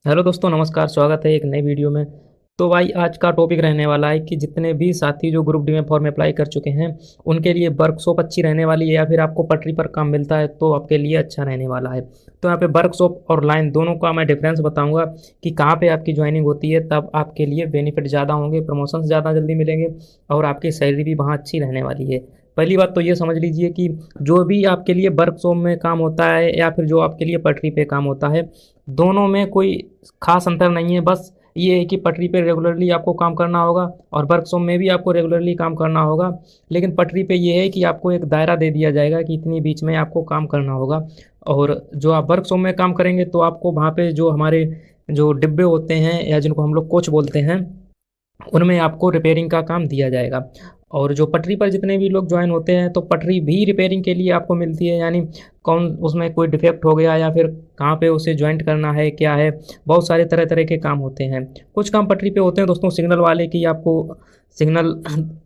Hello दोस्तों, नमस्कार। स्वागत है एक नई वीडियो में। तो भाई आज का टॉपिक रहने वाला है कि जितने भी साथी जो ग्रुप डी में फॉर्म अप्लाई कर चुके हैं उनके लिए वर्कशॉप अच्छी रहने वाली है या फिर आपको पटरी पर काम मिलता है तो आपके लिए अच्छा रहने वाला है। तो यहाँ पे वर्कशॉप और लाइन दोनों का मैं डिफरेंस बताऊंगा कि कहाँ पे आपकी ज्वाइनिंग होती है, तब आपके लिए बेनिफिट ज़्यादा होंगे, प्रमोशन ज़्यादा जल्दी मिलेंगे और आपकी सैलरी भी वहाँ अच्छी रहने वाली है। पहली बात तो ये समझ लीजिए कि जो भी आपके लिए वर्कशॉप में काम होता है या फिर जो आपके लिए पटरी पे काम होता है, दोनों में कोई खास अंतर नहीं है। बस ये है कि पटरी पे रेगुलरली आपको काम करना होगा और वर्कशॉप में भी आपको रेगुलरली काम करना होगा। लेकिन पटरी पे ये है कि आपको एक दायरा दे दिया जाएगा कि इतनी बीच में आपको काम करना होगा। और जो आप वर्कशॉप में काम करेंगे तो आपको वहाँ पे जो हमारे जो डिब्बे होते हैं या जिनको हम लोग कोच बोलते हैं, उनमें आपको रिपेयरिंग का काम दिया जाएगा। और जो पटरी पर जितने भी लोग ज्वाइन होते हैं तो पटरी भी रिपेयरिंग के लिए आपको मिलती है, यानी कौन उसमें कोई डिफेक्ट हो गया या फिर कहाँ पे उसे ज्वाइंट करना है, क्या है, बहुत सारे तरह तरह के काम होते हैं। कुछ काम पटरी पे होते हैं दोस्तों सिग्नल वाले की, आपको सिग्नल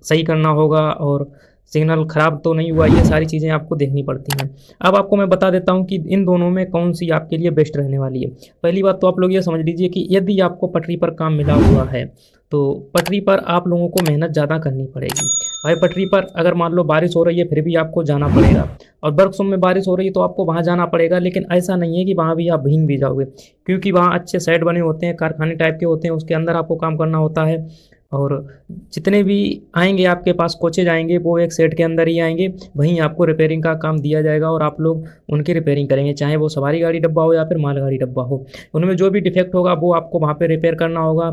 सही करना होगा और सिग्नल ख़राब तो नहीं हुआ, ये सारी चीज़ें आपको देखनी पड़ती हैं। अब आपको मैं बता देता हूँ कि इन दोनों में कौन सी आपके लिए बेस्ट रहने वाली है। पहली बात तो आप लोग ये समझ लीजिए कि यदि आपको पटरी पर काम मिला हुआ है तो पटरी पर आप लोगों को मेहनत ज़्यादा करनी पड़ेगी। भाई पटरी पर अगर मान लो बारिश हो रही है फिर भी आपको जाना पड़ेगा, और वर्कशॉप में बारिश हो रही है तो आपको वहाँ जाना पड़ेगा, लेकिन ऐसा नहीं है कि वहाँ भी आप भीग भी जाओगे, क्योंकि वहाँ अच्छे सेट बने होते हैं, कारखाने टाइप के होते हैं, उसके अंदर आपको काम करना होता है। और जितने भी आएंगे आपके पास कोचेज आएंगे वो एक सेट के अंदर ही आएंगे, वहीं आपको रिपेयरिंग का काम दिया जाएगा और आप लोग उनकी रिपेयरिंग करेंगे, चाहे वो सवारी गाड़ी डब्बा हो या फिर मालगाड़ी डब्बा हो। उनमें जो भी डिफेक्ट होगा वो आपको वहाँ पे रिपेयर करना होगा।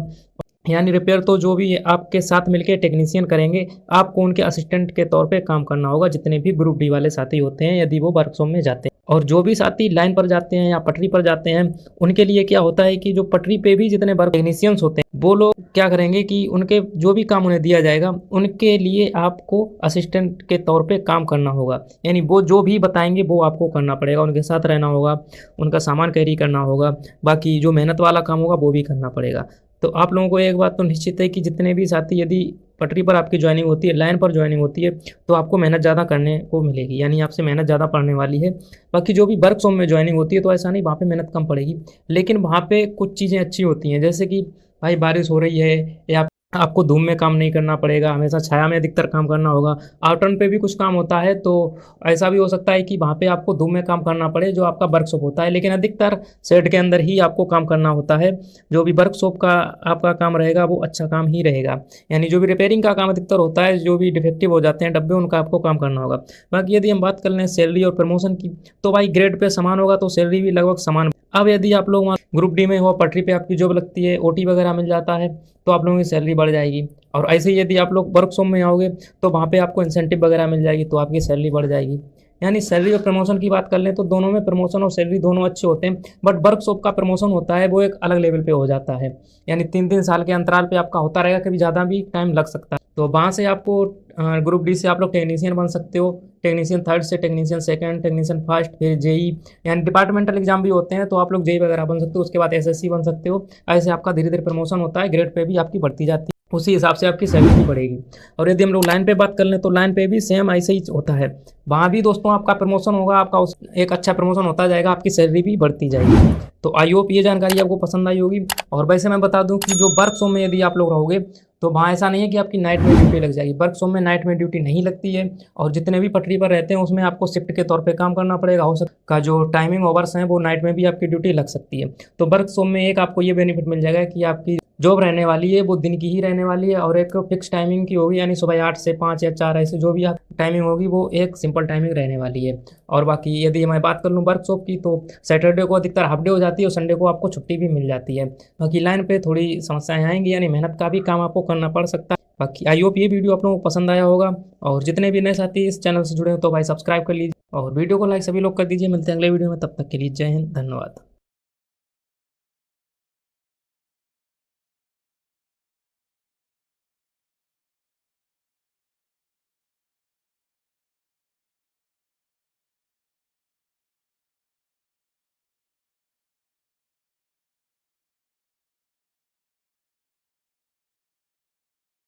यानी रिपेयर तो जो भी आपके साथ मिलके टेक्नीशियन करेंगे, आपको उनके असिस्टेंट के तौर पे काम करना होगा, जितने भी ग्रुप डी वाले साथी होते हैं यदि वो वर्कशॉप में जाते हैं। और जो भी साथी लाइन पर जाते हैं या पटरी पर जाते हैं उनके लिए क्या होता है कि जो पटरी पे भी जितने वर्क टेक्नीशियंस होते हैं वो लोग क्या करेंगे कि उनके जो भी काम उन्हें दिया जाएगा उनके लिए आपको असिस्टेंट के तौर पे काम करना होगा। यानी वो जो भी बताएंगे वो आपको करना पड़ेगा, उनके साथ रहना होगा, उनका सामान कैरी करना होगा, बाकी जो मेहनत वाला काम होगा वो भी करना पड़ेगा। तो आप लोगों को एक बात तो निश्चित है कि जितने भी साथी यदि पटरी पर आपकी ज्वाइनिंग होती है, लाइन पर ज्वाइनिंग होती है, तो आपको मेहनत ज़्यादा करने को मिलेगी, यानी आपसे मेहनत ज़्यादा पड़ने वाली है। बाकी जो भी वर्कशॉप में ज्वाइनिंग होती है तो ऐसा नहीं, वहाँ पे मेहनत कम पड़ेगी, लेकिन वहाँ पे कुछ चीज़ें अच्छी होती हैं, जैसे कि भाई बारिश हो रही है या आपको धूप में काम नहीं करना पड़ेगा, हमेशा छाया में अधिकतर काम करना होगा। आउटर्न पे भी कुछ काम होता है तो ऐसा भी हो सकता है कि वहाँ पे आपको धूप में काम करना पड़े जो आपका वर्कशॉप होता है, लेकिन अधिकतर शेड के अंदर ही आपको काम करना होता है। जो भी वर्कशॉप का आपका काम रहेगा वो अच्छा काम ही रहेगा। यानी जो भी रिपेयरिंग का काम अधिकतर होता है, जो भी डिफेक्टिव हो जाते हैं डब्बे, उनका आपको काम करना होगा। बाकी यदि हम बात कर लें सैलरी और प्रमोशन की, तो भाई ग्रेड पे समान होगा तो सैलरी भी लगभग समान। अब यदि आप लोग वहाँ ग्रुप डी में हो, पटरी पे आपकी जॉब लगती है, ओटी वगैरह मिल जाता है, तो आप लोगों की सैलरी बढ़ जाएगी। और ऐसे ही यदि आप लोग वर्कशॉप में आओगे तो वहाँ पे आपको इंसेंटिव वगैरह मिल जाएगी तो आपकी सैलरी बढ़ जाएगी। यानी सैलरी और प्रमोशन की बात कर लें तो दोनों में प्रमोशन और सैलरी दोनों अच्छे होते हैं, बट वर्कशॉप का प्रमोशन होता है वो एक अलग लेवल पे हो जाता है। यानी 3-3 साल के अंतराल पे आपका होता रहेगा, कभी ज़्यादा भी टाइम लग सकता है। तो वहाँ से आपको ग्रुप डी से आप लोग टेक्नीशियन बन सकते हो, टेक्नीशियन थर्ड से टेक्नीशियन सेकंड, टेक्नीशियन फर्स्ट, फिर जेई, यानी डिपार्टमेंटल एग्जाम भी होते हैं तो आप लोग जेई वगैरह बन सकते हो, उसके बाद एसएससी बन सकते हो। ऐसे आपका धीरे धीरे प्रमोशन होता है, ग्रेड पे भी आपकी बढ़ती जाती है, उसी हिसाब से आपकी सैलरी भी बढ़ेगी। और यदि हम लोग लाइन पे बात कर लें तो लाइन पे भी सेम ऐसे ही होता है। वहाँ भी दोस्तों आपका प्रमोशन होगा, आपका उस एक अच्छा प्रमोशन होता जाएगा, आपकी सैलरी भी बढ़ती जाएगी। तो आई होप ये जानकारी आपको पसंद आई होगी। और वैसे मैं बता दूं कि जो वर्कशॉप में यदि आप लोग रहोगे तो वहाँ ऐसा नहीं है कि आपकी नाइट में ड्यूटी लग जाएगी, वर्कशॉप में नाइट में ड्यूटी नहीं लगती है। और जितने भी पटरी पर रहते हैं उसमें आपको शिफ्ट के तौर पे काम करना पड़ेगा, हो सकता है जो टाइमिंग ओवर्स हैं वो नाइट में भी आपकी ड्यूटी लग सकती है। तो वर्कशॉप में एक आपको ये बेनिफिट मिल जाएगा कि आपकी जॉब रहने वाली है वो दिन की ही रहने वाली है और एक फिक्स टाइमिंग की होगी, यानी सुबह 8 से 5 या 4, ऐसे जो भी आप टाइमिंग होगी वो एक सिंपल टाइमिंग रहने वाली है। और बाकी यदि मैं बात कर लूँ वर्कशॉप की तो सैटरडे को अधिकतर हाफ डे हो जाती है और संडे को आपको छुट्टी भी मिल जाती है। बाकी लाइन पे थोड़ी समस्याएं आएंगी, यानी मेहनत का भी काम आपको करना पड़ सकता है। बाकी आई होप ये वीडियो आप लोगों को पसंद आया होगा। और जितने भी नए साथी इस चैनल से जुड़े हो तो भाई सब्सक्राइब कर लीजिए और वीडियो को लाइक सभी लोग कर दीजिए। मिलते हैं अगले वीडियो में, तब तक के लिए जय हिंद, धन्यवाद।